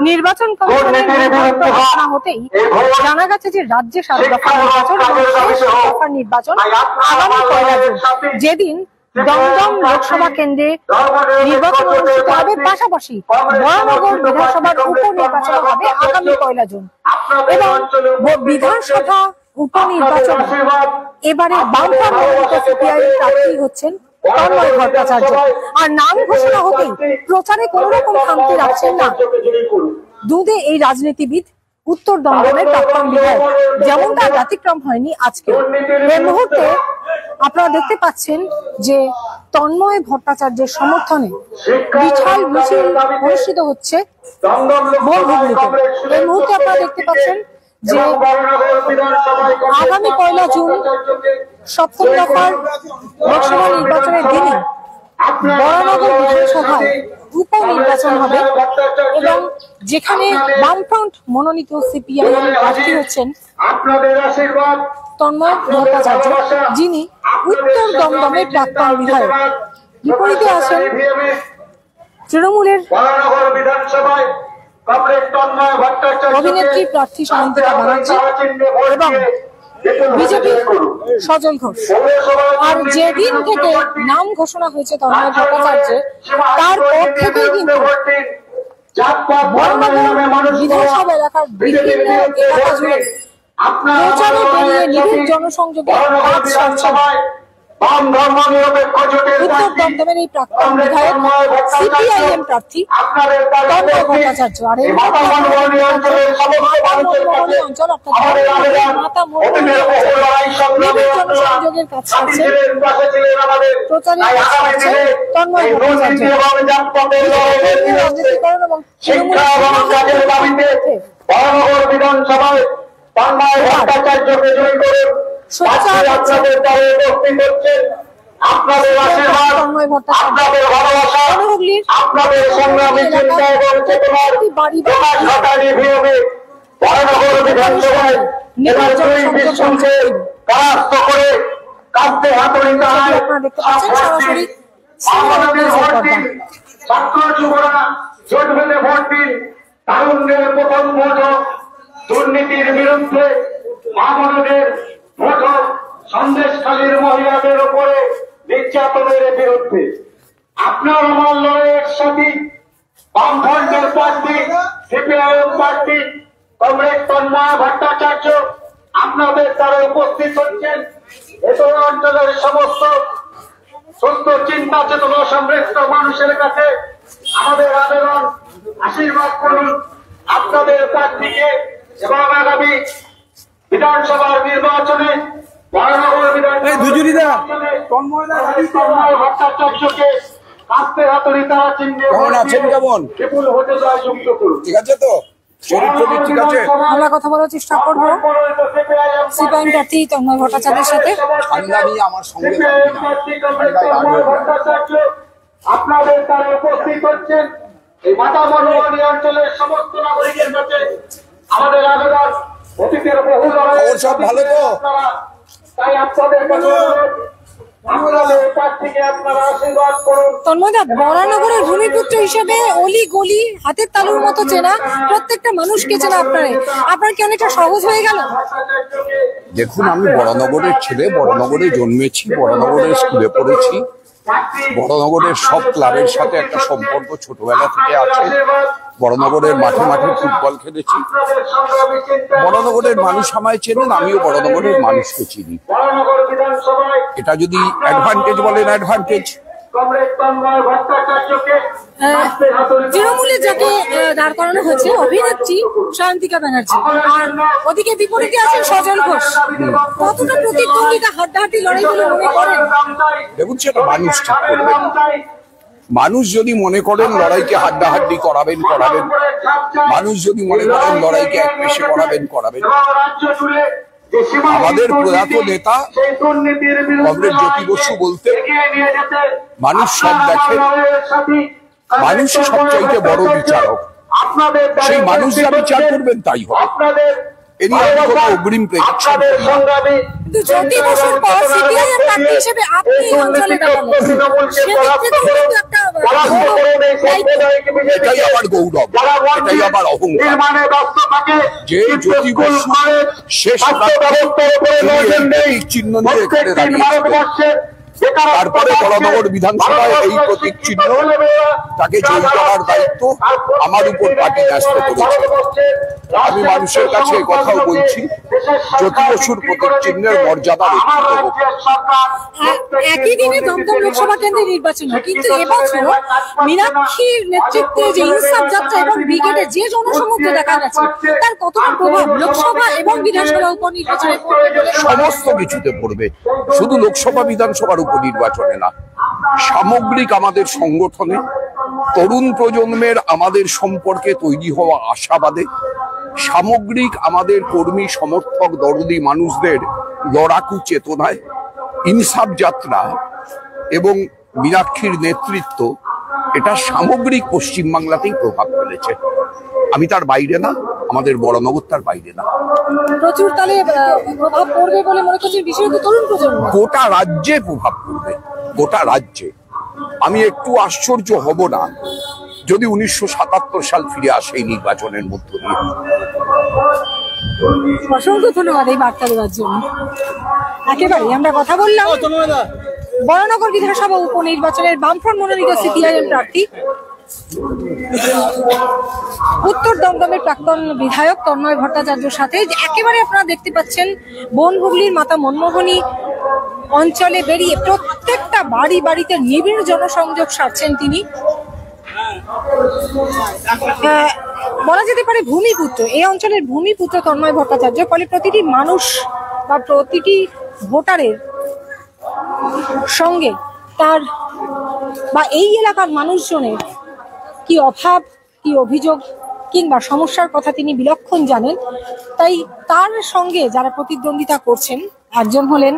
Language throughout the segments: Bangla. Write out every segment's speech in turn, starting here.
নির্বাচন ঘোষণা হতেই জানা গেছে যে রাজ্যে 7 দফা নির্বাচন নির্বাচন আগামী 1 জুন, যেদিন দমদম লোকসভা কেন্দ্রে নির্বাচন অনুষ্ঠিত হবে, পাশাপাশি বরানগর বিধানসভার উপনির্বাচন হবে আগামী 1 জুন। এবং বিধানসভা উপনির্বাচন এবারে বামফ্রন্ট সিপিআই প্রার্থী হচ্ছেন তন্ময় ভট্টাচার্য। আর নাম ঘোষণা হতেই প্রচারে কোন রকম খামতি রাখছেন না দুধে এই রাজনীতিবিদ, উত্তর দমদমের প্রাক্তন বিধায়ক। যেমন তার ব্যতিক্রম হয়নি আজকে। এই মুহূর্তে আপনারা দেখতে পাচ্ছেন যে তন্ময় ভট্টাচার্যের সমর্থনে বিশাল মিছিল অনুষ্ঠিত হচ্ছে বোলহুগলিতে। এই মুহূর্তে আপনারা দেখতে পাচ্ছেন যে আগামী 1 জুন 7ম দফার লোকসভা নির্বাচনের দিনই বরানগর বিধানসভায় উপনির্বাচন হবে এবং যেখানে বামফ্রন্ট মনোনীত সিপিআইএম প্রার্থী হচ্ছেন তন্ময় ভট্টাচার্য, যিনি উত্তর দমদমের প্রাক্তন বিধায়ক। বিপরীতে আছেন তৃণমূলের অভিনেত্রী প্রার্থী সায়ন্তিকা ব্যানার্জি এবং বিজেপির সজল ঘোষ। আর যেদিন থেকে নাম ঘোষণা হয়েছে তন্ময় ভট্টাচার্যের, তারপর থেকেই কিন্তু বিধানসভা এলাকার বিভিন্ন এলাকা জুড়ে প্রচারে বেরিয়ে নিবিড় জনসংযোগে কাজ সারছেন উত্তর দমদমের এই প্রাক্তন বিধায়ক সিপিআইএম প্রার্থী তন্ময় ভট্টাচার্য। আর এই অঞ্চল অর্থাৎ মাতা নিবিড় জনসংযোগের কাজ সারছেন, প্রচারে কাজ সারছেন তন্ময় ভট্টাচার্য। রাজনীতিকরণ এবং বিধানসভায় তন্ময় ভট্টাচার্যকে জয় করুন। আপনাদের আশীর্বাদ, আপনাদের ভালোবাসা, আপনাদের সংগ্রামী চিন্তা এবং চেতনার বরানগর বিধানসভায় বিশ্বকে পরাস্ত করে কাঁদতে হাতুড়ি ছাত্র যুবরা জোট বেঁধে ভোট দিন। তারুণ্যের প্রথম ভোট, দুর্নীতির বিরুদ্ধে মামলাদের ভোট, সন্দেশখালীর মহিলাদের উপরে নির্যাতনের বিরুদ্ধে। আপনার আমার লড়াইয়ের সাথী বামফ্রন্টের প্রার্থী সিপিআইএম প্রার্থী কমরেড তন্ময় ভট্টাচার্য আপনাদের দ্বারা উপস্থিত হচ্ছেন। এতর অঞ্চলের সমস্ত সুস্থ চিন্তা চেতনা সমৃদ্ধ মানুষের কাছে আমাদের আবেদন, আশীর্বাদ করুন আপনাদের প্রার্থীকে এবং আগামী বিধানসভার নির্বাচনে বরানগর তন্ময় ভট্টাচার্যকে কাস্তে হাতুড়ি তারা চিহ্নে বিপুল হতে যুক্ত করুন। ঠিক আছে তো? আমরা কথা বলার চেষ্টা করবো সিপিআইএম প্রার্থী তন্ময় ভট্টাচার্যের সাথে। আপনাদের তারা উপস্থিত হচ্ছেন এই মাতামণি অঞ্চলের সমস্ত নাগরিকের কাছে আমাদের আবেদন, অতীতের বহু লড়াই সব ভালো তো, তাই আপনাদের কাছে তন্ময়দা বরানগরের ভূমিপুত্র হিসেবে অলি গলি হাতের তালুর মতো চেনা, প্রত্যেকটা মানুষকে চেনা আপনার কি অনেকটা সহজ হয়ে গেল? দেখুন, আমি বরানগরের ছেলে, বরানগরে জন্মেছি, বরানগরের স্কুলে পড়েছি, বরানগরের সব ক্লাবের সাথে একটা সম্পর্ক ছোটবেলা থেকে আছে। বরানগরের মাঠে মাঠে ফুটবল খেলেছি। বরানগরের মানুষ আমায় চেনেন, আমিও বরানগরের মানুষকে চিনি। এটা যদি অ্যাডভান্টেজ বলেন অ্যাডভান্টেজ। তৃণমূলে যাকে দাঁড় করানো হয়েছে অভিনেত্রী সায়ন্তিকা ব্যানার্জি, আর ওদিকে বিপরীতে আছেন সজল ঘোষ, কতটা প্রতিদ্বন্দ্বিতা হাড্ডাহাড্ডি লড়াই বলে মনে করেন? দেখুন, সেটা মানুষ ঠিক করবেন। মানুষ যদি মনে করেন লড়াইকে হাড্ডাহাড্ডি করাবেন। মানুষ যদি মনে করেন লড়াইকে এক পেশে করাবেন। আমাদের প্রয়াত নেতা কমরেড জ্যোতি বসু বলতে, মানুষ সব দেখে, মানুষই সবচাইতে বড় বিচারক। সেই মানুষ যা বিচার করবেন তাই হবে। এ নিয়ে আমি কোনো অগ্রিম প্রেডিকশন জ্যোতি বসুর পর সিপিআইএম প্রার্থী হিসেবে আপনি এই অঞ্চলে দাঁড়ালেন, সেক্ষেত্রে তো কিন্তু একটা এটাই আমার গৌরব, এটাই আমার অহংকার যে জ্যোতি বসু শেষ চিহ্ন নিয়ে এখানে দাঁড়িয়েছে। তারপরে বড়নগর বিধানসভায় এই প্রতীক চিহ্ন তাকে জয়ী করার দায়িত্ব আমার উপর পার্টি ন্যস্ত করেছে। আমি মানুষের কাছে কথাও বলছি, জ্যোতি বসুর প্রতীক চিহ্নের মর্যাদা রক্ষিত হোক। একই দিনে দমদম লোকসভা কেন্দ্রের নির্বাচন, কিন্তু এবছর মীনাক্ষীর নেতৃত্বে যে ইনসাফ যাত্রা এবং ব্রিগেডে যে জনসমুদ্র দেখা গেছে, তার কতটা প্রভাব লোকসভা এবং বিধানসভা উপনির্বাচনে পড়বে? সমস্ত কিছুতে পড়বে, শুধু লোকসভা বিধানসভার উপনির্বাচনে না, সামগ্রিক আমাদের সংগঠনে তরুণ প্রজন্মের আমাদের সম্পর্কে তৈরি হওয়া আশাবাদে, সামগ্রিক আমাদের কর্মী সমর্থক দরদি মানুষদের লড়াকু চেতনায় ইনসাফ যাত্রা এবং মীনাক্ষীর নেতৃত্ব, এটা সামগ্রিক পশ্চিমবাংলাতেই প্রভাব ফেলেছে। আমি তার বাইরে না, আমাদের বড়নগর তার বাইরে না। প্রচুর তাহলে প্রভাব পড়বে বলে মনে করছেন, বিশেষত তরুণ প্রজন্ম? গোটা রাজ্যে প্রভাব পড়বে, গোটা রাজ্যে। আমি একটু আশ্চর্য হব না যদি 1977 সাল ফিরে আসে এই নির্বাচনের মধ্য দিয়ে। অসংখ্য ধন্যবাদ এই বার্তা দেওয়ার জন্য। একেবারে আমরা কথা বললাম বড়নগর বিধানসভা উপনির্বাচনের বামফ্রন্ট মনোনীত সিপিআইএম প্রার্থী, উত্তর দমদমের প্রাক্তন বিধায়ক তন্ময় ভট্টাচার্যের সাথে। একেবারে আপনারা দেখতে পাচ্ছেন বনহুগলির মাতা মনমোহনী অঞ্চলে বেরিয়ে প্রত্যেকটা বাড়ি বাড়িতে নিবিড় জনসংযোগ সারছেন তিনি। বলা যেতে পারে ভূমিপুত্র, এই অঞ্চলের ভূমিপুত্র তন্ময় ভট্টাচার্য। ফলে প্রতিটি মানুষ বা প্রতিটি ভোটারের সঙ্গে তার বা এই এলাকার মানুষজনের কি অভাব, কি অভিযোগ কিংবা সমস্যার কথা তিনি বিলক্ষণ জানেন। তাই তার সঙ্গে যারা প্রতিদ্বন্দ্বিতা করছেন, একজন হলেন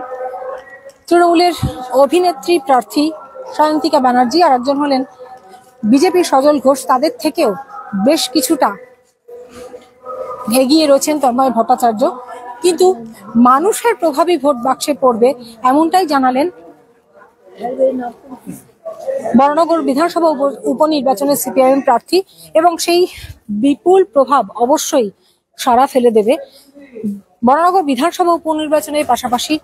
তৃণমূলের অভিনেত্রী প্রার্থী সায়ন্তিকা ব্যানার্জি, আর একজন হলেন বিজেপির সজল ঘোষ। তাদের থেকেও বেশ কিছুটা এগিয়ে রয়েছেন তন্ময় ভট্টাচার্য, কিন্তু মানুষের প্রভাবই ভোট বাক্সে পড়বে এমনটাই জানালেন বড়নগর বিধানসভা উপনির্বাচনের সিপিআইএম প্রার্থী। এবং সেই বিপুল প্রভাব অবশ্যই সাড়া ফেলে দেবে বড়নগর বিধানসভা উপনির্বাচনের পাশাপাশি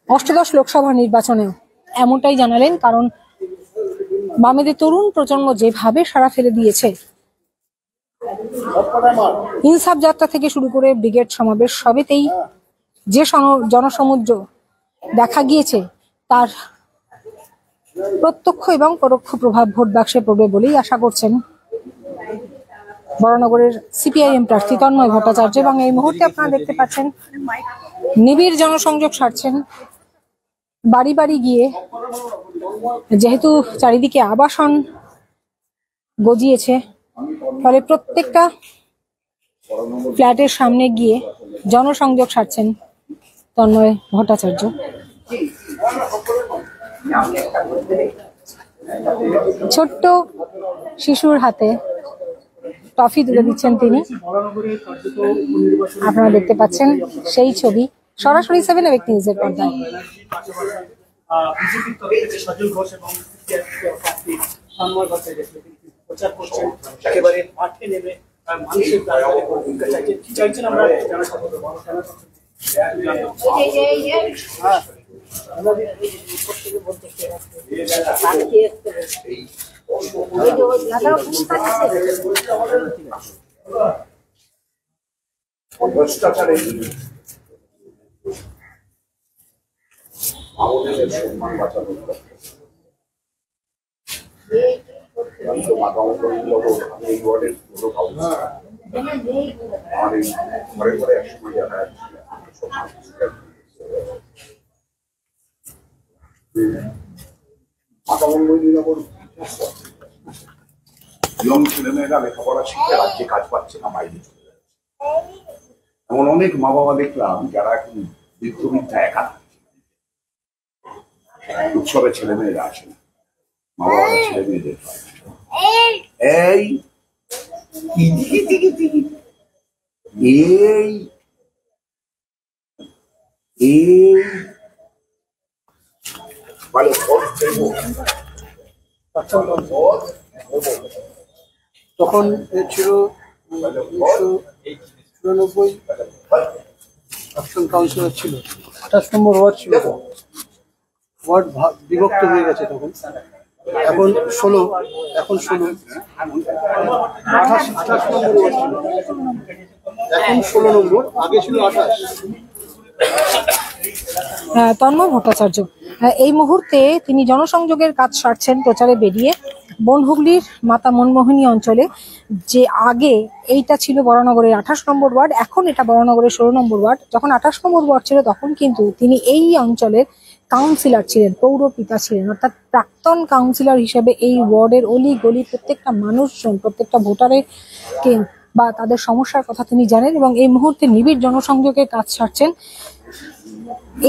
অষ্টাদশ লোকসভা নির্বাচনেও, এমনটাই জানালেন। কারণ বামেদের তরুণ প্রজন্ম যেভাবে সাড়া ফেলে দিয়েছে, ইনসাফ যাত্রা থেকে শুরু করে ব্রিগেড সমাবেশ সবেতেই যে জনসমুদ্র দেখা গিয়েছে, তার প্রত্যক্ষ এবং পরোক্ষ প্রভাব ভোট বাক্সে পড়বে বলেই আশা করছেন বড়নগরের সিপিআইএম প্রার্থী তন্ময় ভট্টাচার্য। এবং এই মুহূর্তে আপনারা দেখতে পাচ্ছেন নিবিড় জনসংযোগ সারছেন বাড়ি বাড়ি গিয়ে। যেহেতু চারিদিকে আবাসন গজিয়েছে, ফলে প্রত্যেকটা ফ্ল্যাটের সামনে গিয়ে জনসংযোগ সারছেন তন্ময় ভট্টাচার্য। ছোট্ট শিশুর হাতে টফি তুলে দিচ্ছেন তিনি, আপনারা দেখতে পাচ্ছেন সেই ছবি সরাসরি 7 এর নিউজের পর্দায়। আমাদের সম্মান বাঁচানোর এই ওয়ার্ডের পুরো কাউন্সিলর আমার এই ঘরে ঘরে একসময় যারা ইয়ং ছেলেমেয়েরা লেখাপড়া শিখে রাজ্যে কাজ পাচ্ছে না, বাইরে চলে যাচ্ছে। এমন অনেক মা বাবা দেখলাম যারা এখন বৃদ্ধ একা উৎসবে ছেলে মেয়েরা আসে না, মা বাবা ছেলে মেয়েদের এই এই তখন ছিল 1994 অ্যাকশন কাউন্সিলর ছিল, 28 নম্বর ওয়ার্ড ছিল। ওয়ার্ড বিভক্ত হয়ে গেছে তখন, এখন 16 28 নম্বর ওয়ার্ড ছিল, এখন 16 নম্বর, আগে ছিল 28। তন্ময় ভট্টাচার্য এই মুহূর্তে তিনি জনসংযোগের কাজ সারছেন প্রচারে বেরিয়ে বনহুগলির মাতা মনমোহিনী অঞ্চলে। যে আগে এইটা ছিল বরানগরের 28 নম্বর ওয়ার্ড, এখন এটা বরানগরের 16 নম্বর ওয়ার্ড। যখন 28 নম্বর ওয়ার্ড ছিল তখন কিন্তু তিনি এই অঞ্চলের কাউন্সিলর ছিলেন, পৌরপিতা ছিলেন, অর্থাৎ প্রাক্তন কাউন্সিলর হিসেবে এই ওয়ার্ডের অলি গলি প্রত্যেকটা মানুষজন, প্রত্যেকটা ভোটারের বা তাদের সমস্যার কথা তিনি জানেন এবং এই মুহূর্তে নিবিড় জনসংযোগের কাজ সারছেন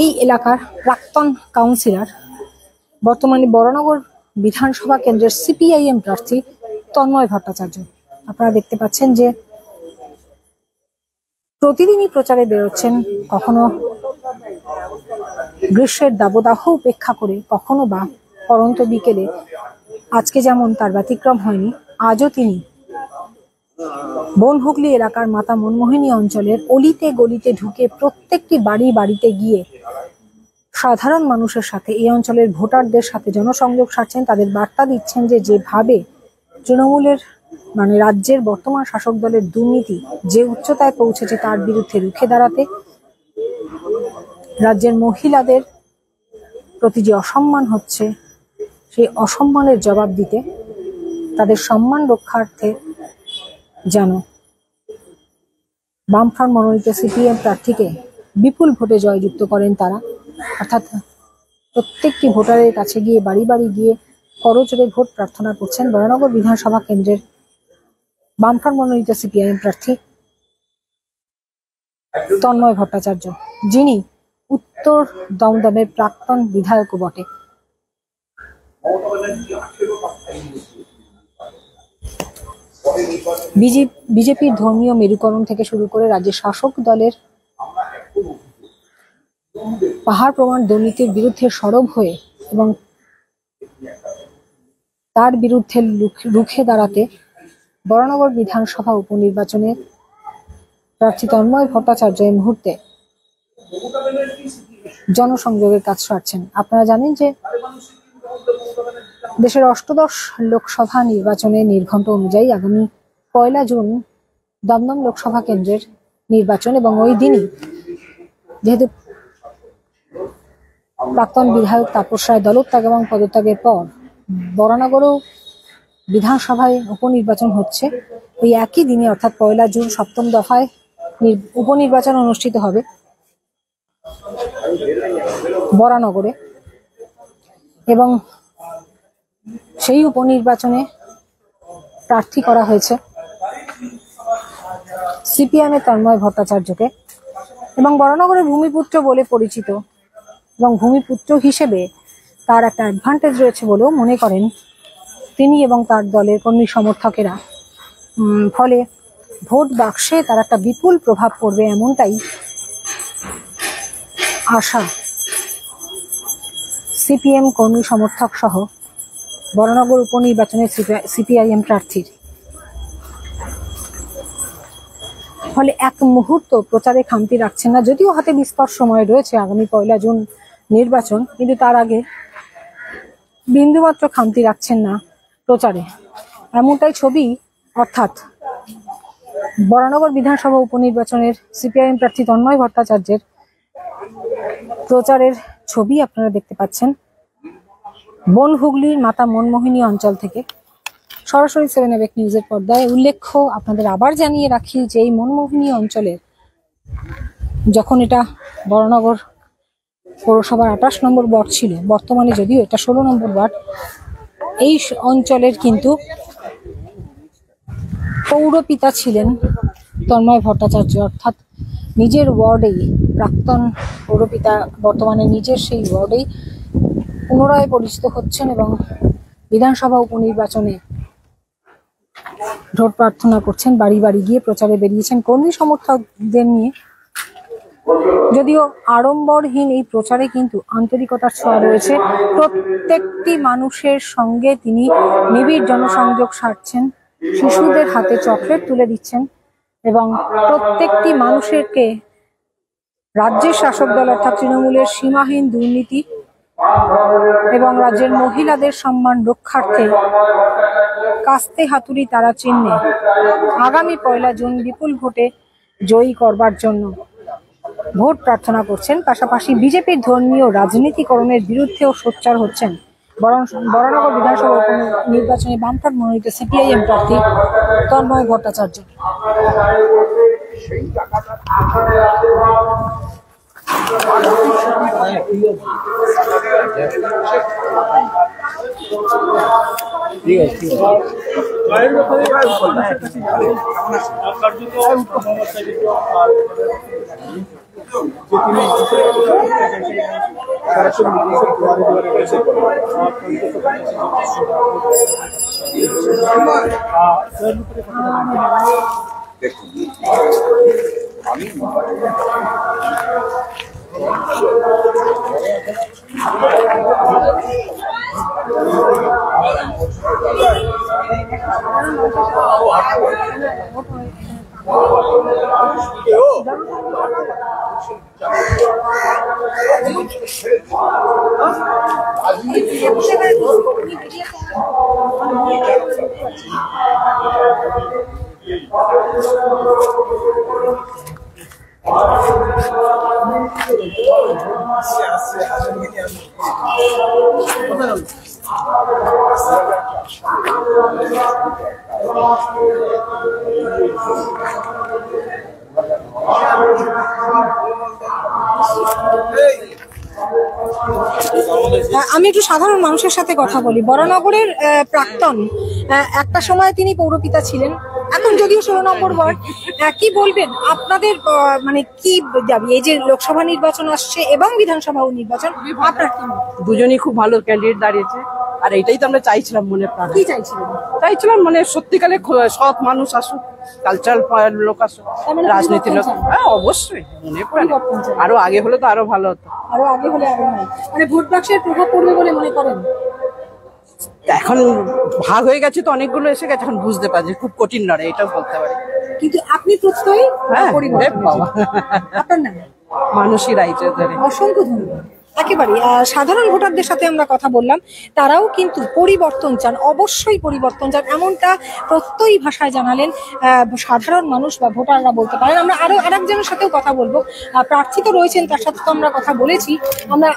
এই এলাকার প্রাক্তন কাউন্সিলর, বর্তমানে বরানগর বিধানসভা কেন্দ্রের সিপিআইএম প্রার্থী তন্ময় ভট্টাচার্য। আপনারা দেখতে পাচ্ছেন যে প্রতিদিনই প্রচারে বেরোচ্ছেন, কখনো গ্রীষ্মের দাবদাহ উপেক্ষা করে, কখনো বা পরন্ত বিকেলে। আজকে যেমন তার ব্যতিক্রম হয়নি, আজও তিনি বনহুগলি এলাকার মাতা মনমোহিনী অঞ্চলের অলিতে গলিতে ঢুকে প্রত্যেকটি বাড়িতে গিয়ে সাধারণ মানুষের সাথে, এই অঞ্চলের ভোটারদের সাথে জনসংযোগ সারছেন। তাদের বার্তা দিচ্ছেন যে যেভাবে তৃণমূলের রাজ্যের বর্তমান শাসক দলের দুর্নীতি যে উচ্চতায় পৌঁছেছে তার বিরুদ্ধে রুখে দাঁড়াতে, রাজ্যের মহিলাদের প্রতি যে অসম্মান হচ্ছে সেই অসম্মানের জবাব দিতে, তাদের সম্মান রক্ষার্থে যেন বামফ্রন্ট মনোনীত সিপিএম প্রার্থীকে বিপুল ভোটে জয়যুক্ত করেন তারা। অর্থাৎ প্রত্যেকটি ভোটারের কাছে গিয়ে বাড়ি গিয়ে করজোড়ে ভোট প্রার্থনা করছেন বরানগর বিধানসভা কেন্দ্রের বামফ্রন্ট মনোনীত সিপিআইএম প্রার্থী তন্ময় ভট্টাচার্য, যিনি উত্তর দমদমের প্রাক্তন বিধায়কও বটে। বিজেপির ধর্মীয় মেরুকরণ থেকে শুরু করে রাজ্যের শাসক দলের পাহাড় প্রমাণ দুর্নীতির বিরুদ্ধে সরব হয়ে এবং তার বিরুদ্ধে রুখে দাঁড়াতে বরানগর বিধানসভা উপনির্বাচনে প্রার্থী তন্ময় ভট্টাচার্য এই মুহূর্তে জনসংযোগের কাজ সারছেন। আপনারা জানেন যে দেশের অষ্টদশ লোকসভা নির্বাচনে নির্ঘণ্ট অনুযায়ী আগামী 1 জুন দমদম লোকসভা কেন্দ্রের নির্বাচন এবং ওই দিনই যেহেতু প্রাক্তন বিধায়ক তাপস রায় দলত্যাগ এবং পদত্যাগের পর বরানগরও বিধানসভায় উপনির্বাচন হচ্ছে, ওই একই দিনে অর্থাৎ 1 জুন 7ম দফায় উপনির্বাচন অনুষ্ঠিত হবে বরানগরে এবং সেই উপনির্বাচনে প্রার্থী করা হয়েছে সিপিএমের তন্ময় ভট্টাচার্যকে এবং বরানগরের ভূমিপুত্র বলে পরিচিত এবং ভূমিপুত্র হিসেবে তার একটা অ্যাডভান্টেজ রয়েছে বলেও মনে করেন তিনি এবং তার দলের কর্মী সমর্থকেরা। ফলে ভোট বাক্সে তার একটা বিপুল প্রভাব পড়বে এমনটাই আশা সিপিএম কর্মী সমর্থক সহ বরানগর উপনির্বাচনের সিপিআইএম প্রার্থীর। ফলে এক মুহূর্ত প্রচারে খামতি রাখছেন না, যদিও হাতে বিস্তর সময় রয়েছে, আগামী 1 জুন নির্বাচন, কিন্তু তার আগে বিন্দুমাত্র খামতি রাখছেন না প্রচারে, এমনটাই ছবি। অর্থাৎ বরানগর বিধানসভা উপনির্বাচনের সিপিআইএম প্রার্থী তন্ময় ভট্টাচার্যের প্রচারের ছবি আপনারা দেখতে পাচ্ছেন বনহুগলির মাতা মনমোহিনী অঞ্চল থেকে সরাসরি 7 এবেক নিউজের পর্দায়। উল্লেখ্য, আপনাদের আবার জানিয়ে রাখি যে এই মনমোহিনী অঞ্চলের, যখন এটা বরানগর পৌরসভার 28 নম্বর ওয়ার্ড ছিল, বর্তমানে যদিও এটা 16 নম্বর ওয়ার্ড, এই অঞ্চলের কিন্তু পৌরপিতা ছিলেন তন্ময় ভট্টাচার্য। অর্থাৎ নিজের ওয়ার্ডেই প্রাক্তন পৌরপিতা বর্তমানে নিজের সেই ওয়ার্ডেই পুনরায় পরিচিত হচ্ছেন এবং বিধানসভা উপনির্বাচনে ভোট প্রার্থনা করছেন, বাড়ি গিয়ে প্রচারে বেরিয়েছেন কর্মী সমর্থকদের নিয়ে যদিও আড়ম্বরহীন এই প্রচারে কিন্তু আন্তরিকতার ছোঁয়া রয়েছে। প্রত্যেকটি মানুষের সঙ্গে তিনি নিবিড় জনসংযোগ সারছেন, শিশুদের হাতে চকলেট তুলে দিচ্ছেন এবং প্রত্যেকটি মানুষকে রাজ্যের শাসক দল অর্থাৎ তৃণমূলের সীমাহীন দুর্নীতি এবং রাজ্যের মহিলাদের সম্মান রক্ষার্থে কাস্তে হাতুড়ি তারা চিহ্নে আগামী 1 জুন বিপুল ভোটে জয়ী করবার জন্য ভোট প্রার্থনা করছেন। পাশাপাশি বিজেপির ধর্মীয় রাজনীতিকরণের বিরুদ্ধেও সোচ্চার হচ্ছেন বরানগর বিধানসভা নির্বাচনে বামফ্রন্ট মনোনীত সিপিআইএম প্রার্থী তন্ময় ভট্টাচার্য। আমি একটু সাধারণ মানুষের সাথে কথা বলি। বরানগরের প্রাক্তন, একটা সময় তিনি পৌরপিতা ছিলেন, এখন যদিও 16 নম্বর ওয়ার্ড। কি বলবেন আপনাদের মানে কি দাবি? এই যে লোকসভা নির্বাচন আসছে এবং বিধানসভাও নির্বাচন, আপনার কি? দুজনই খুব ভালো ক্যান্ডিডেট দাঁড়িয়েছে, আর এটাই তো আমরা চাইছিলাম মনে প্রাণে। কি চাইছিলেন? চাইছিলাম মানে সত্যিকারে সৎ মানুষ আসুক, কালচারাল লোক আসুক, রাজনীতির লোক। হ্যাঁ অবশ্যই মনে প্রাণে। আরো আগে হলে তো আরো ভালো হতো। আরো আগে হলে আরো ভালো। মানে ভোট বাক্সের প্রভাব পড়বে বলে মনে করেন? এখন ভাগ হয়ে গেছে তো, অনেকগুলো এসে গেছে, এখন বুঝতে পারছি খুব কঠিন লড়াই, এটাও বলতে পারি। কিন্তু আপনি প্রত্যয়ী হ্যাঁ বাবা, আপনার নাম মানুষই রায়চৌধুরী। অসংখ্য ধন্যবাদ। একেবারে সাধারণ ভোটারদের সাথে আমরা কথা বললাম, তারাও কিন্তু পরিবর্তন চান, অবশ্যই পরিবর্তন চান, এমনটা প্রত্যয়ী ভাষায় জানালেন সাধারণ মানুষ বা ভোটাররা বলতে পারেন। আমরা আরো আরেকজনের সাথেও কথা বলবো, প্রার্থী তো রয়েছেন, তার সাথে তো আমরা কথা বলেছি, আমরা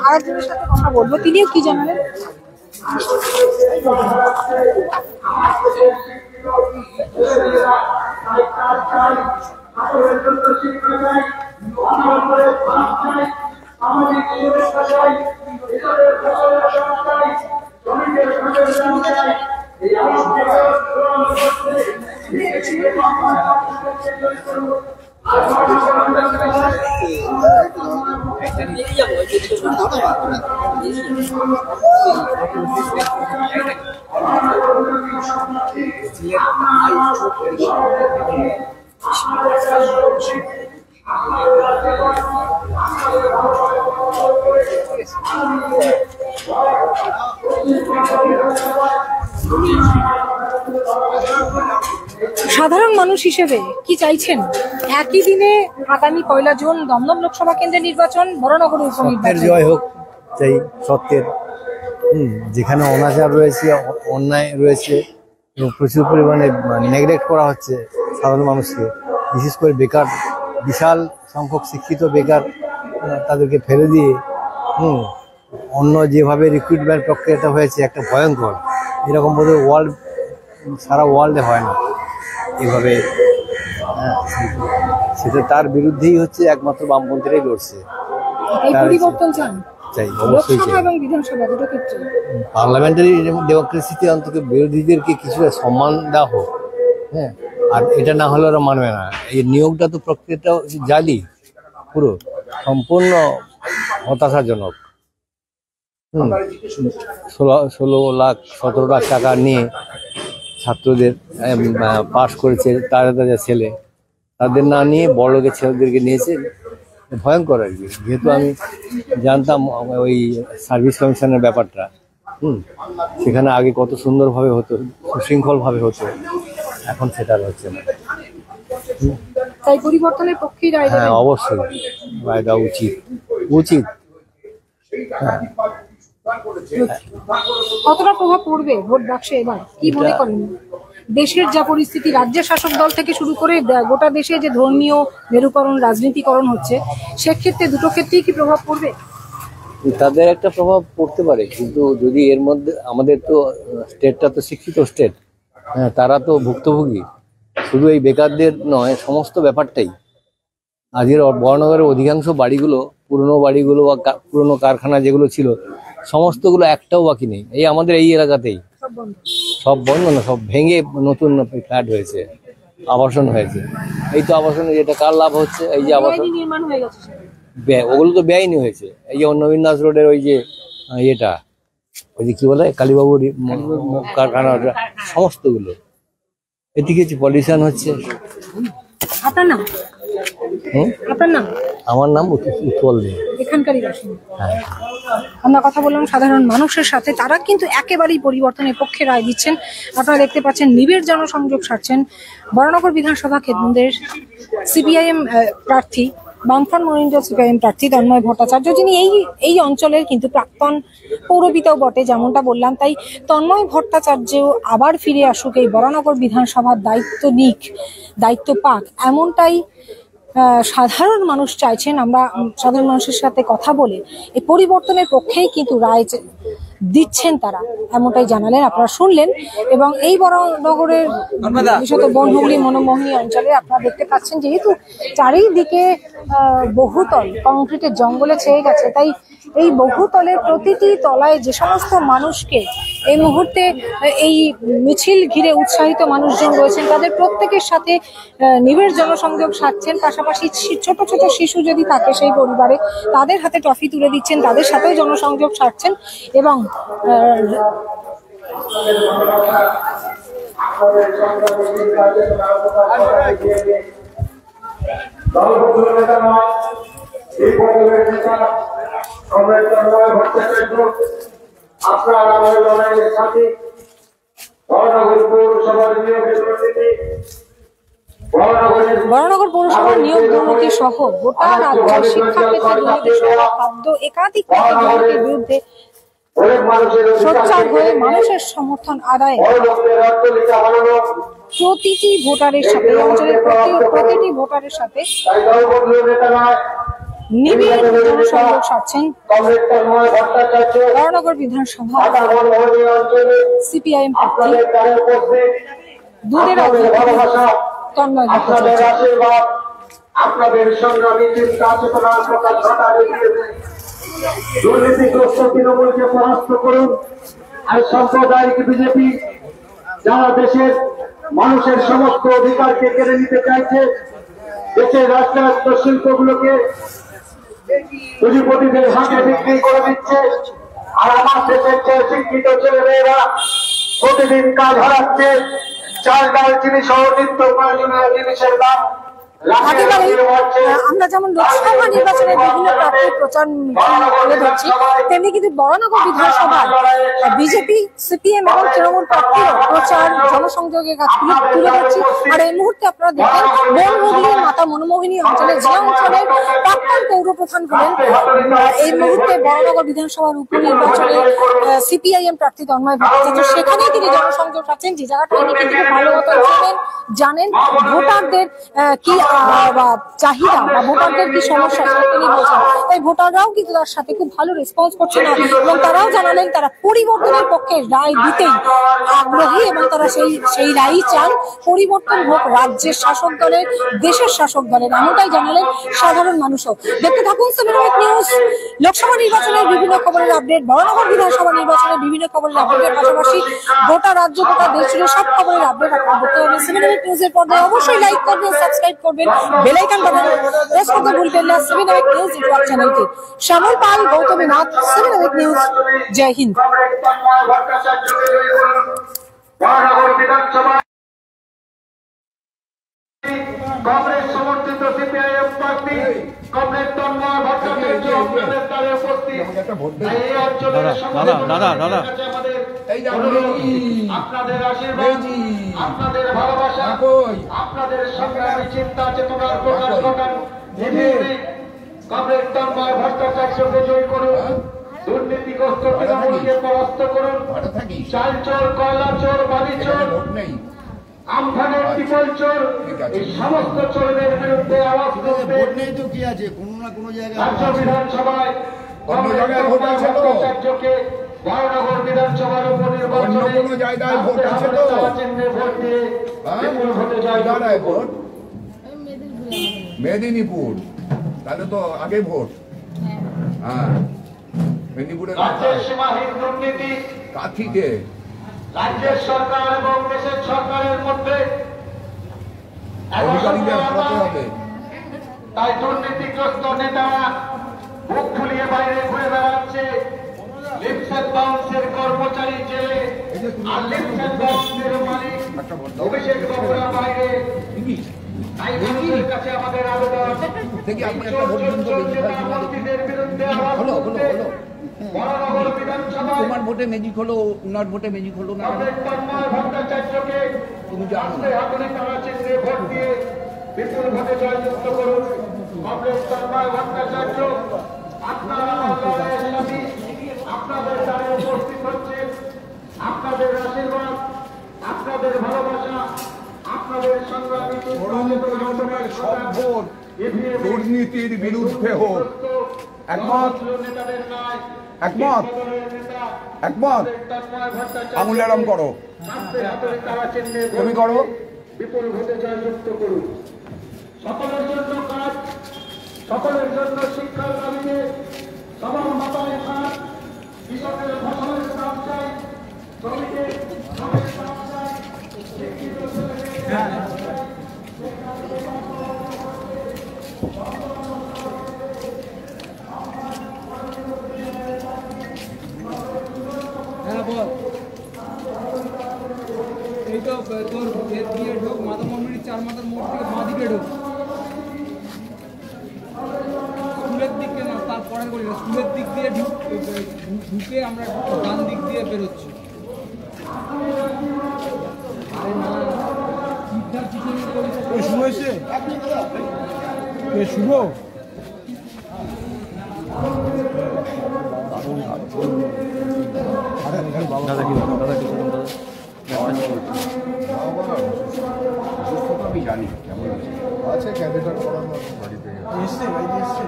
আরেকজনের সাথে কথা বলবো, তিনিও কি জানালেন। সাধারণ মানুষ হিসেবে কি চাইছেন? একই দিনে আগামী 1 জুন দমদম লোকসভা কেন্দ্রের নির্বাচন, বরানগর উপনির্বাচন। জয় হোক চাই সত্যের। যেখানে অনাচার রয়েছে, অন্যায় রয়েছে এবং প্রচুর পরিমাণে নেগলেক্ট করা হচ্ছে সাধারণ মানুষকে, বিশেষ করে বেকার, বিশাল সংখ্যক শিক্ষিত বেকার তাদেরকে ফেলে দিয়ে অন্য যেভাবে রিক্রুটমেন্ট প্রক্রিয়াটা হয়েছে একটা ভয়ঙ্কর, এরকম বোধহয় সারা ওয়ার্ল্ডে হয় না এভাবে। সেটা তার বিরুদ্ধেই হচ্ছে একমাত্র বামপন্থীরাই লড়ছে। চাই অবশ্যই পার্লামেন্টারি ডেমোক্রেসিতে অন্তত বিরোধীদেরকে কিছুটা সম্মান দেওয়া হোক। হ্যাঁ, আর এটা না হলে ওরা মানবে না। এই নিয়োগটা তো প্রক্রিয়াটা জালি, পুরো সম্পূর্ণ হতাশাজনক। 16 লাখ 17 লাখ টাকা নিয়ে ছাত্রদের পাশ করেছে তারা ছেলে, তাদের না নিয়ে বড় লোকের ছেলেদেরকে নিয়েছে, ভয়ঙ্কর আর কি। যেহেতু আমি জানতাম ওই সার্ভিস কমিশনের ব্যাপারটা, সেখানে আগে কত সুন্দরভাবে হতো, সুশৃঙ্খলভাবে হতো, এখন সেটা আর হচ্ছে না। তাই পরিবর্তনের পক্ষেই রায় হ্যাঁ, দেবেন? অবশ্যই রায় দেওয়া উচিত উচিত। কতটা প্রভাব পড়বে ভোট বাক্সে এবার কি মনে করেন? দেশের যা পরিস্থিতি, রাজ্যের শাসক দল থেকে শুরু করে গোটা দেশে যে ধর্মীয় মেরুকরণ, রাজনীতিকরণ হচ্ছে, সেক্ষেত্রে দুটো ক্ষেত্রেই কি প্রভাব পড়বে? তাদের একটা প্রভাব পড়তে পারে, কিন্তু যদি এর মধ্যে আমাদের তো স্টেটটা তো শিক্ষিত স্টেট, হ্যাঁ, তারা তো ভুক্তভোগী, শুধু এই বেকারদের নয়, সমস্ত ব্যাপারটাই। আজকের বরানগরের অধিকাংশ বাড়িগুলো, পুরনো বাড়িগুলো বা পুরনো কারখানা যেগুলো ছিল, সমস্তগুলো একটাও বাকি নেই। এই আমাদের এই এলাকাতেই সব বন্ধ না, সব ভেঙে নতুন ফ্ল্যাট হয়েছে, আবাসন হয়েছে। এই তো আবাসনে যেটা কার লাভ হচ্ছে, এই যে আবাসন নির্মাণ হয়ে গেছে, ওগুলো তো বেআইনি হয়েছে। এই যে নবীন দাস রোডের ওই যে ইয়েটা, ওই যে কি বলে কালীবাবুর কারখানা, সমস্তগুলো এদিকে হচ্ছে পলিউশন হচ্ছে। আপনার নাম? আপনার নাম? আমার নাম উৎপল দে, এখানকারই বাসিন্দা। আমরা কথা বললাম সাধারণ মানুষের সাথে, তারা কিন্তু একেবারেই পরিবর্তনের পক্ষে রায় দিচ্ছেন। আপনারা দেখতে পাচ্ছেন নিবিড় জনসংযোগ সারছেন বরানগর বিধানসভা কেন্দ্রের সিপিআইএম প্রার্থী, বামফ্রন্ট মনোনীত সিপিআইএম প্রার্থী তন্ময় ভট্টাচার্য, যিনি এই অঞ্চলের কিন্তু প্রাক্তন পৌরপিতাও বটে, যেমনটা বললাম। তাই তন্ময় ভট্টাচার্য আবার ফিরে আসুক, এই বরানগর বিধানসভার দায়িত্ব পাক, এমনটাই সাধারণ মানুষ চাইছেন। আমরা সাধারণ মানুষের সাথে কথা বলে এই পরিবর্তনের পক্ষেই কিন্তু রায় দিচ্ছেন তারা, এমনটাই জানালেন, আপনারা শুনলেন। এবং এই বরানগরের বিশেষত বনহুগলি মনোমোহিনী অঞ্চলে আপনারা দেখতে পাচ্ছেন, যেহেতু চারিদিকে বহুতল কংক্রিটের জঙ্গলে ছেয়ে গেছে, তাই এই বহুতলের প্রতিটি তলায় যে সমস্ত মানুষকে এই মুহূর্তে এই মিছিল ঘিরে উৎসাহিত মানুষজন রয়েছেন, তাদের প্রত্যেকের সাথে নিবিড় জনসংযোগ সারছেন। পাশাপাশি ছোট ছোট শিশু যদি থাকে সেই পরিবারে, তাদের হাতে ট্রফি তুলে দিচ্ছেন, তাদের সাথেও জনসংযোগ সারছেন। এবং বরানগর পৌরসভার নিয়োগ দুর্নীতি সহ গোটা রাজ্যের শিক্ষাক্ষেত্রে দুর্নীতি সহ খাদ্য একাধিক দুর্নীতির বিরুদ্ধে সোচ্চার হয়ে মানুষের সমর্থন আদায়ে প্রতিটি ভোটারের সাথে, অঞ্চলের প্রতিটি ভোটারের সাথে নিবিড় জনসংযোগ সারছেন বরানগর বিধানসভা সিপিআইএম প্রার্থী দুধের তন্ময় ভট্টাচার্য। আপনাদের সংগ্রামী চিন্তা চেতনার প্রকাশ ঘটাবে। দুর্নীতিগ্রস্ত তৃণমূলকে পরাস্ত করুন। আর সাম্প্রদায়িক বিজেপি যারা দেশের মানুষের সমস্ত অধিকারকে কেড়ে নিতে চাইছে, দেশের রাষ্ট্রায়ত্ত শিল্পগুলোকে পুঁজিপতিদের হাতে বিক্রি করে দিচ্ছে, আর আমার দেশের যে শিক্ষিত ছেলেমেয়েরা প্রতিদিন কাজ হারাচ্ছে, চাল ডাল চিনি সহ নিত্য প্রয়োজনীয় জিনিসের দাম। আমরা যেমন লোকসভা নির্বাচনের বিভিন্ন প্রার্থীর প্রচার তুলে ধরছি, তেমনি কিন্তু বরানগর বিধানসভার বিজেপি, সিপিএম এবং তৃণমূল প্রার্থীর প্রচার জনসংযোগের কাজগুলি তুলে ধরছি। আর এই মুহূর্তে আপনারা দেখেন বনহুগলির মাতা মনোমোহিনী অঞ্চলে, যে অঞ্চলের প্রাক্তন পৌরপ্রধান হলেন এই মুহূর্তে বরানগর বিধানসভার উপনির্বাচনে সিপিআইএম প্রার্থী তন্ময় ভট্টাচার্য, সেখানেই তিনি জনসংযোগ রাখছেন। যে জায়গাটা তিনি কিন্তু ভালো মতো জানেন ভোটারদের কি চাহিদা বা ভোটারদের কি সমস্যা, সেটা তিনি বলছেন। তাই ভোটাররাও কিন্তু তার সাথে খুব ভালো রেসপন্স করছে না, এবং তারাও জানালেন তারা পরিবর্তনের পক্ষে রায় দিতেই আগ্রহী, এবং তারা সেই রায়ই চান। পরিবর্তন হোক রাজ্যের শাসক দলের, দেশের শাসক দলের, এমনটাই জানালেন সাধারণ মানুষও। দেখতে থাকুন সিনেমেটিক নিউজ। লোকসভা নির্বাচনের বিভিন্ন খবরের আপডেট, বরানগর বিধানসভা নির্বাচনের বিভিন্ন খবরের আপডেটের পাশাপাশি গোটা রাজ্য, গোটা দেশ জুড়ে সব খবরের আপডেট আপনারা দেখতে পাবেন সিনেমেটিক নিউজের পর্দায়। অবশ্যই লাইক করবেন, সাবস্ক্রাইব করবেন, বেল আইকন বাটন প্রেস করতে ভুলবেন না। সিনেমেটিক নিউজ ইউটিউব চ্যানেলটি। শ্যামল পাল, গৌতমী নাথ, সিনেমেটিক নিউজ। জয় হিন্দ। কংগ্রেস সমর্থিত সিপিআইএম প্রার্থী কংগ্রেস তন্ময় ভট্টাচার্য আপনাদের দ্বারে উপস্থিত। এই অঞ্চলের আপনাদের আশীর্বাদ, আপনাদের ভালোবাসা, আপনাদের সংগ্রামী চিন্তা চেতনার প্রকাশ ঘটান। কংগ্রেস তন্ময় ভট্টাচার্যকে জয় করুন, দুর্নীতিগ্রস্ত তৃণমূলকে পরাস্ত করুন, চাল চোর, কয়লা চোর, বালি চোর, আমফানের টিপল চোর, এই সমস্ত চোরদের বিরুদ্ধে আওয়াজ তুলতে রাজ্য বিধানসভায় ভট্টাচার্যকে বরানগর বিধানসভার উপনির্বাচনে চিহ্নে ভোট দিয়ে বিপুল ভোটে জয় করুন। মেদিনীপুর, তাহলে তো আগে ভোট। হ্যাঁ, মেদিনীপুরে রাজ্যের সীমাহীন দুর্নীতি, কাঠিকে রাজ্যের সরকার এবং দেশের সরকারের মধ্যে অধিকারীদের হতে হবে। তাই দুর্নীতিগ্রস্ত নেতারা মুখ ফুলিয়ে বাইরে ঘুরে বেড়াচ্ছে। লিপসেট বাউন্সের কর্মচারী জেলে আর লিপসেট বাউন্সের মালিক অভিষেক বাবুরা বাইরে। তাই মানুষের কাছে আমাদের আবেদন, মন্ত্রীদের বিরুদ্ধে আওয়াজ তুলতে বরানগর বিধানসভায় তোমার ভোটে ম্যাজিক হলো, উনার ভোটে ম্যাজিক হলো না। কংগ্রেস তন্ময় ভট্টাচার্যকে হাতে হাতুড়ি তারা চিহ্নে ভোট দিয়ে বিপুল ভোটে জয়যুক্ত করুন। কংগ্রেস তন্ময় ভট্টাচার্য আপনারা আল্লাহর সাথী, আপনাদের দ্বারে উপস্থিত হচ্ছে। আপনাদের আশীর্বাদ, আপনাদের ভালোবাসা, আপনাদের সংগ্রামী দুর্নীতির বিরুদ্ধে হোক। একমত, একমত, একমত। আঙুল এরম করো, তুমি করো। বিপুল ভোটে জয়যুক্ত করুন। সকলের জন্য কাজ, সকলের জন্য শিক্ষার দাবিতে সবার মাথায় কাজ, কৃষকের ফসলের দাম চাই, শ্রমিকের শ্রমের দাম চাই, শিক্ষিত এই তো তোর ভেদ দিয়ে ঢোক, মাথা মন্দির 4 মাথার মোড় থেকে বাঁ দিকে ঢোক, স্কুলের দিকে না, তারপরে করি না, স্কুলের দিক দিয়ে ঢুকে আমরা ডান দিক দিয়ে বেরোচ্ছি। আরে না, সিদ্ধার পিছনে শুরু হয়েছে, শুভ আমি জানি কেমন আছে ক্যান্ডিডেট করানো বাড়িতে এসছে, বাড়িতে এসছে,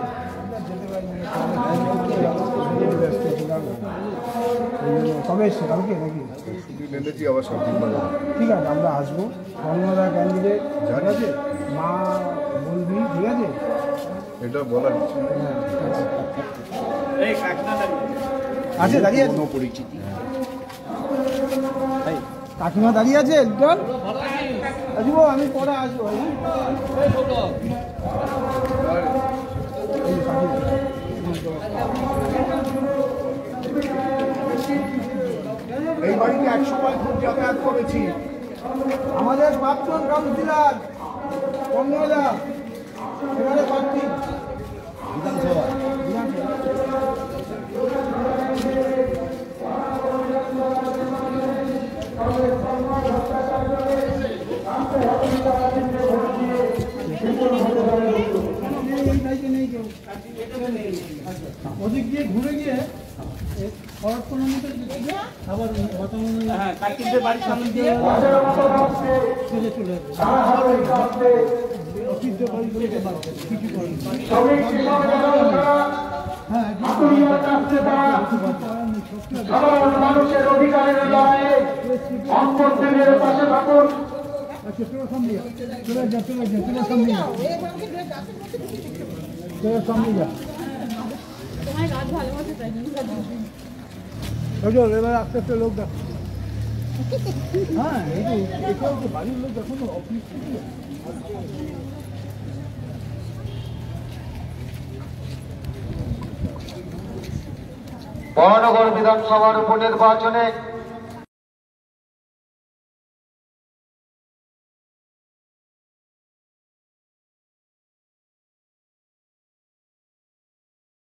কবে এসছে? কালকে নাকি? নেমেছি আবার সব দিন বাজার। ঠিক আছে, আমরা আসবো। ধন্যবাদ ক্যান্ডিডেট, ঠিক আছে, মা বলবি, ঠিক আছে, এটা বলার আছে দাঁড়িয়ে আছে, পরিচিতি। কাকিমা দাঁড়িয়ে আছে একজন। আসবো, আমি পরে আসবো। এই বাড়িতে 1 সময় খুব যাতায়াত করেছি। আমাদের প্রাক্তন কাউন্সিলর কমলা এবারে প্রার্থী বিধানসভা। ওদিক দিয়ে ঘুরে গিয়ে আবার কার্তিকদের বাড়ির সামনে দিয়ে চলে মানুষের অধিকারের লড়াইয়ে অন্তর্দের পাশে থাকুন। এবার আস্তে আস্তে লোক দেখো। হ্যাঁ, এটাও তো বাড়ির লোক দেখো না, অফিস বরানগর বিধানসভার উপনির্বাচনে